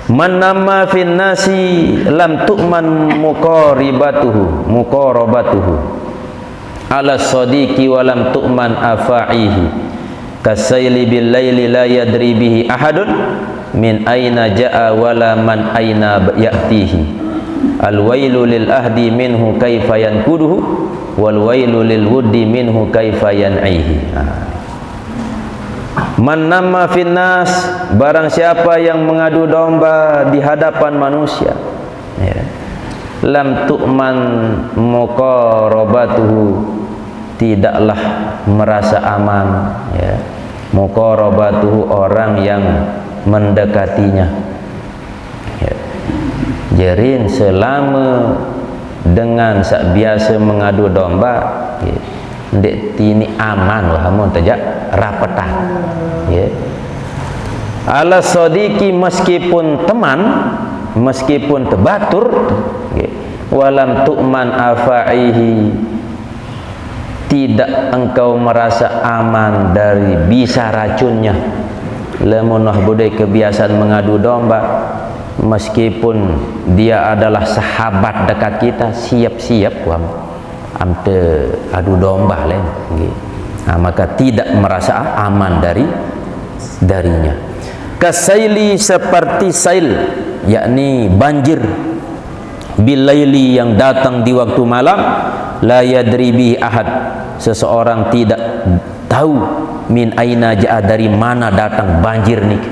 Man nama fin nasi lam tu'man muqarabatuhu ala sadiqi wa lam tu'man afa'ihi kasayli bil laili la yadri bihi ahadun min aina ja'a wala man aina ya'tihi al wailu lil ahdi minhu kaifa yankuduhu wal wailu lil wuddi minhu kaifa yan'ihi. Man nama finnas, barang siapa yang mengadu domba di hadapan manusia, ya. Lam tu'man muqarabatuhu, tidaklah merasa aman, ya. Muqarabatuhu, orang yang mendekatinya, ya. Jerin selama dengan biasa mengadu domba, ya, ndek tini aman lah, mun tajak rapetan, ya. Ala sadiqi, meskipun teman, meskipun tebatur, ya. Walam tu'man afa'ihi, tidak engkau merasa aman dari bisa racunnya. Lamun budaya kebiasaan mengadu domba, meskipun dia adalah sahabat dekat kita, siap-siap amte adu domba lain, maka tidak merasa aman darinya. Kasaili, seperti sail, yakni banjir, bilaili, yang datang di waktu malam, la yadri bihi ahad, seseorang tidak tahu min aina ja'a, dari mana datang banjir nih,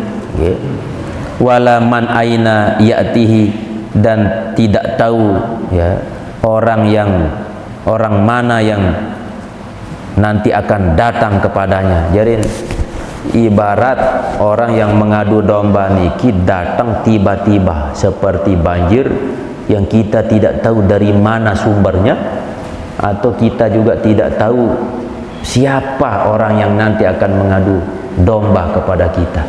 wala man aina ya'tihi, dan tidak tahu, ya, orang mana yang nanti akan datang kepadanya. Jadi ibarat orang yang mengadu domba niki datang tiba-tiba seperti banjir yang kita tidak tahu dari mana sumbernya, atau kita juga tidak tahu siapa orang yang nanti akan mengadu domba kepada kita.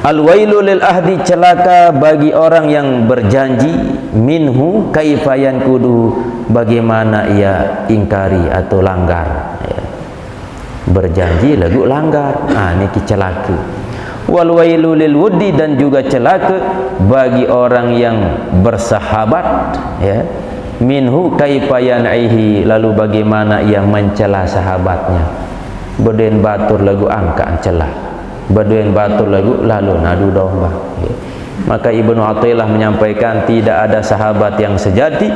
Al-wailu lil ahdi, celaka bagi orang yang berjanji, minhu kaifa yankudu, bagaimana ia ingkari atau langgar, ya. Berjanji lagu langgar, niki celaka. Wal wailu lil wuddi, dan juga celaka bagi orang yang bersahabat, ya. Minhu kaifa yan'ihi, lalu bagaimana ia mencela sahabatnya. Beden batur lagu angka celah, baduin batur lagu lalu nadu domba, ya. Maka Ibnu Athaillah menyampaikan tidak ada sahabat yang sejati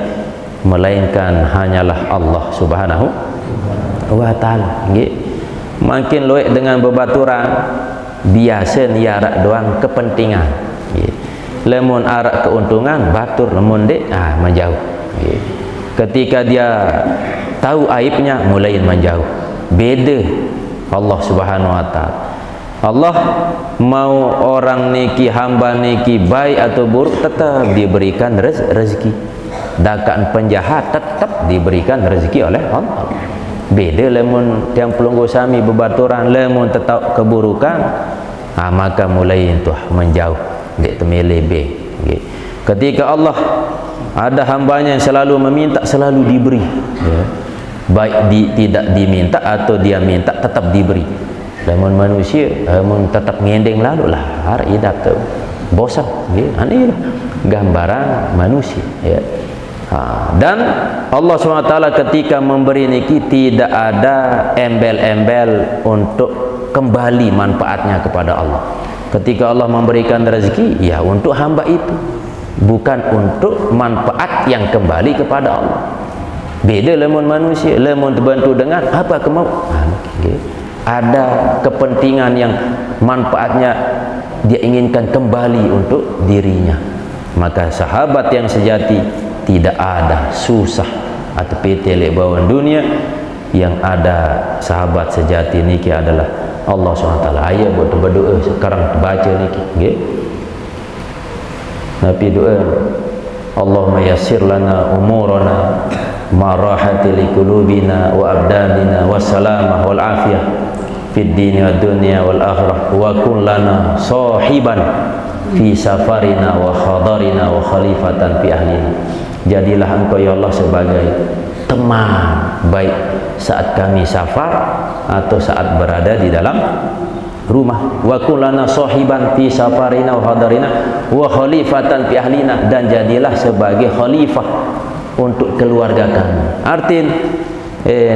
melainkan hanyalah Allah Subhanahu wa ta'ala. Makin loek dengan bebaturan biasa niarak doang kepentingan, ya. Lemon arak keuntungan batur, lemon dek menjauh, ya. Ketika dia tahu aibnya mulai menjauh. Beda Allah Subhanahu wa ta'ala. Allah mau orang niki, hamba niki baik atau buruk, tetap diberikan rezeki. Dakan penjahat tetap diberikan rezeki oleh Allah. Beda lemun tiang pelunggu sami bebaturan, lemun tetap keburukan, maka mulai itu menjauh dek temele be. Ketika Allah ada hambanya yang selalu meminta, selalu diberi, ya. Baik tidak diminta atau dia minta tetap diberi. Lemun manusia lemun tetap ngendeng lalu lah har idap tu bosan, ya. Ini gambaran manusia, ya. Dan Allah SWT ketika memberi niki tidak ada embel-embel untuk kembali manfaatnya kepada Allah. Ketika Allah memberikan rezeki, ya untuk hamba itu, bukan untuk manfaat yang kembali kepada Allah. Beda lemun manusia, lemun terbantu dengan apa kemau, ada kepentingan yang manfaatnya dia inginkan kembali untuk dirinya. Maka sahabat yang sejati tidak ada susah atau PT bawan dunia. Yang ada sahabat sejati niki adalah Allah SWT. Ayat buat berdoa sekarang baca niki, okay? Nabi doa, Allahumma yassir lana umurana marahati li qulubina wa abdanina wa salamah wal afiyah fid dini wa dunya wal akhirah wa kun lana sahiban fi safarina wa khadarina wa khalifatan fi ahlina. Jadilah engkau ya Allah sebagai teman baik saat kami safar atau saat berada di dalam rumah. Wa kullana sahiban fi safarina wa hadarina wa khalifatan fi ahlina, dan jadilah sebagai khalifah untuk keluarga kami. Artin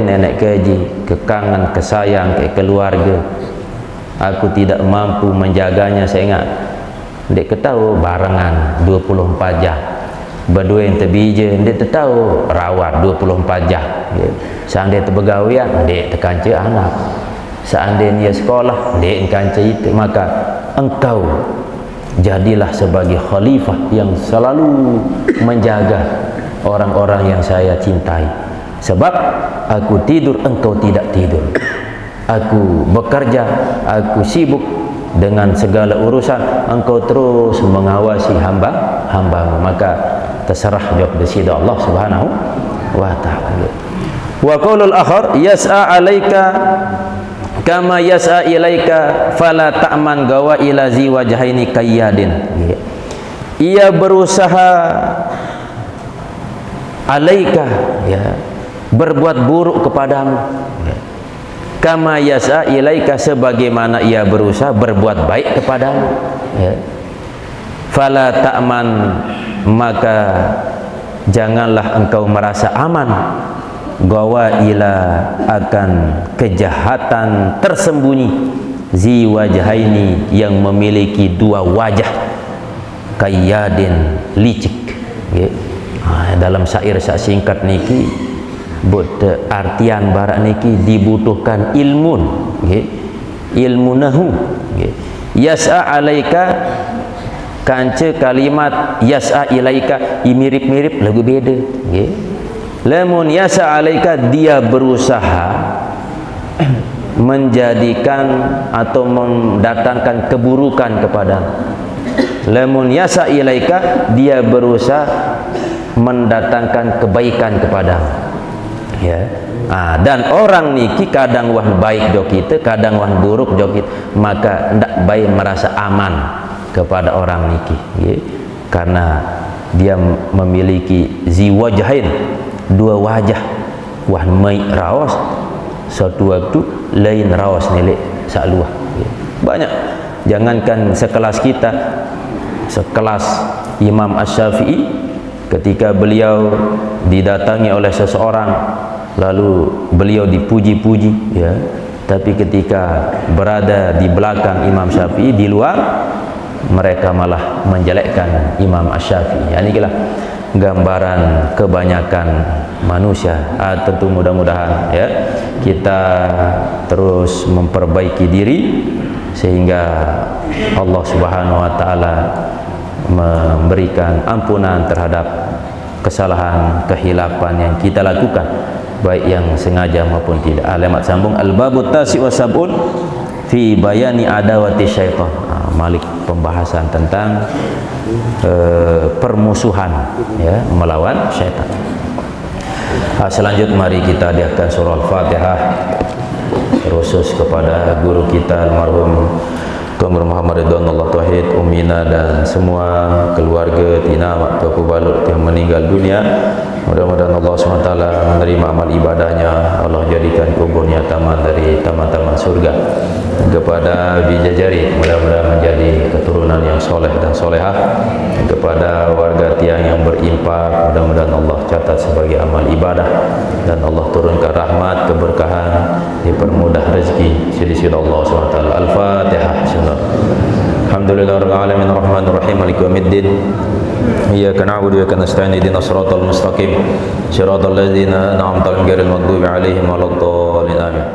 nenek keji, kekangan, kesayang ke keluarga. Aku tidak mampu menjaganya, saya ingat. Dek ketahu barengan 24 jam. Berdua yang terbija, dia tahu rawat 24 jam. Seandainya terbegawian, dia terkanca anak. Seandainya sekolah, dia kanca itu. Maka engkau jadilah sebagai khalifah yang selalu menjaga orang-orang yang saya cintai. Sebab aku tidur, engkau tidak tidur. Aku bekerja, aku sibuk dengan segala urusan, engkau terus mengawasi hamba-hambamu. Maka terserah jawab desida Allah Subhanahu wa ta'ala. Wa qaulul akhar yas'a 'alaika kama yas'a ilaika fala ta'man gawa ila zi wajhaini kayyadin. Ia berusaha alaika, ya, berbuat buruk kepadamu, ya. Kama yas'a ilaika, sebagaimana ia berusaha berbuat baik kepadamu, ya. Fala ta'man, maka janganlah engkau merasa aman gawa ila, akan kejahatan tersembunyi, zi wajhaini, yang memiliki dua wajah, kayyadin, licik, ya. Dalam syair singkat niki artian barak niki dibutuhkan ilmun, ya. Ilmu nahu, ya. Yas'a alaika kanca kalimat yas'a ilaika mirip-mirip lagu beda, ya. Lamun yas'a alaika, dia berusaha menjadikan atau mendatangkan keburukan kepadamu. Lamun yas'a ilaika, dia berusaha mendatangkan kebaikan kepadamu, ya. Dan orang niki kadang wah baik jok kita, kadang wah buruk jok kita. Maka ndak baik merasa aman kepada orang niki, ya. Karena dia memiliki ziwajhain, dua wajah, wah mai rawas suatu waktu, lain rawas nilai sakluah, ya. Banyak, jangankan sekelas kita, sekelas Imam Asy-Syafi'i, ketika beliau didatangi oleh seseorang lalu beliau dipuji-puji, ya. Tapi ketika berada di belakang Imam Syafi'i, di luar, mereka malah menjelekkan Imam Asy-Syafi'i. Ini adalah gambaran kebanyakan manusia. Tentu mudah-mudahan, ya, kita terus memperbaiki diri sehingga Allah Subhanahu wa taala memberikan ampunan terhadap kesalahan, kehilapan yang kita lakukan, baik yang sengaja maupun tidak. Alamat sambung al-babut tasi' wa sab'un fi bayani adawati syaitan. Malik pembahasan tentang permusuhan, ya, melawan syaitan. Selanjutnya mari kita hadiahkan surah Al-Fatihah khusus kepada guru kita almarhum Tuan Guru Muhammad Ridwan Allah Tauhid, Umina dan semua keluarga Tina Mak Tuaku Balut yang meninggal dunia. Mudah-mudahan Allah SWT menerima amal ibadahnya, Allah jadikan kuburnya taman dari taman-taman surga. Kepada Bijajari, mudah-mudahan menjadi keturunan yang soleh dan solehah. Kepada warga tiang yang berimpak, mudah-mudahan Allah catat sebagai amal ibadah dan Allah turunkan rahmat, keberkahan, dipermudah rezeki sisi Allah SWT. Al-Fatihah. Alhamdulillahirabbil alamin arrahmanir rahim maliki yaumiddin iyyaka na'budu wa iyyaka nasta'in ihdinas siratal mustaqim siratal ladzina an'amta 'alaihim ghairil maghdubi 'alaihim waladdallin amin.